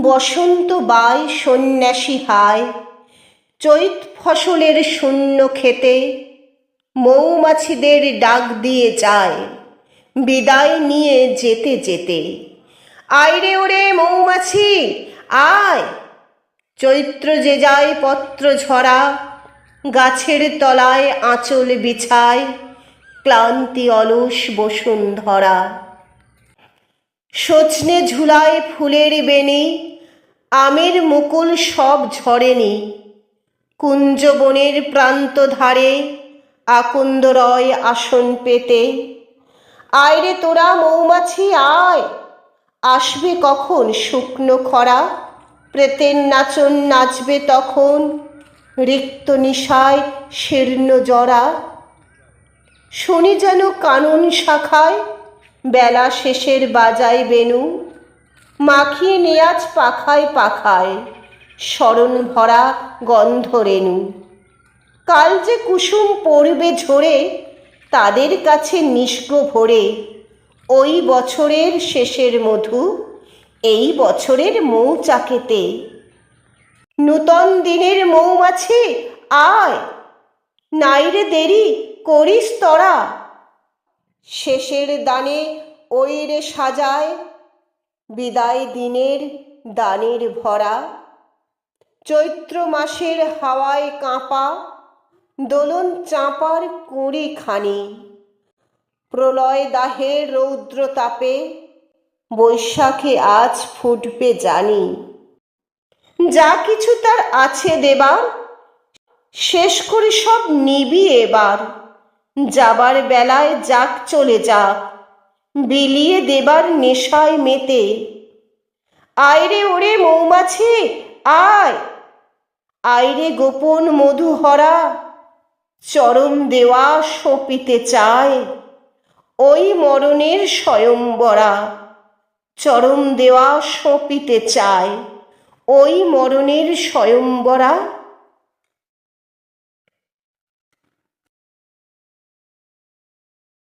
বসন্ত বায় সন্ন্যাসী হায়, চৈত ফসলের শূন্য খেতে মৌমাছিদের ডাক দিয়ে যায় বিদায় নিয়ে যেতে যেতে। আয়রে ওরে মৌমাছি আয়, চৈত্র যে যায় পত্র ঝরা, গাছের তলায় আঁচল বিছায় ক্লান্তি অলস বসুন্ধরা। সজনে ঝুলায় ফুলের বেনি, আমের মুকুল সব ঝরেনি, কুঞ্জবনের প্রান্ত ধারে আকন্দ রয় আসন পেতে। আয়রে তোরা মৌমাছি আয়, আসবে কখন শুকনো খরা, প্রেতের নাচন নাচবে তখন রিক্ত নিশায় শীর্ণ জরা। শুনি যেন কানন শাখায় বেলা শেষের বাজায় বেনু, মাখিয়ে নেয়াজ পাখায় পাখায় স্মরণ ভরা গন্ধ রেণু। কাল যে কুসুম পড়বে ঝরে তাদের কাছে নিষ্গ ভরে, ওই বছরের শেষের মধু এই বছরের মৌচাকেতে। নূতন দিনের মৌমাছি আয়, নাইরে দেরি করিস তোরা, শেষের দানে ওই রে সাজায় বিদায় দিনের দানের ভরা। চৈত্র মাসের হাওয়ায় কাঁপা দোলন চাঁপার কুঁড়ি খানি, প্রলয় দাহের রৌদ্র তাপে বৈশাখে আজ ফুটবে জানি। যা কিছু তার আছে দেবার শেষ করে সব নিবি এবার, যাবার বেলায় যাক চলে যাক বিলিয়ে দেবার নেশায় মেতে। আয়রে ওরে মৌমাছি আয়, আয়রে গোপন মধুহরা, চরম দেওয়া সঁপিতে চায় ওই মরণের স্বয়ম্বরা। চরম দেওয়া সঁপিতে চায় ওই মরণের স্বয়ম্বরা।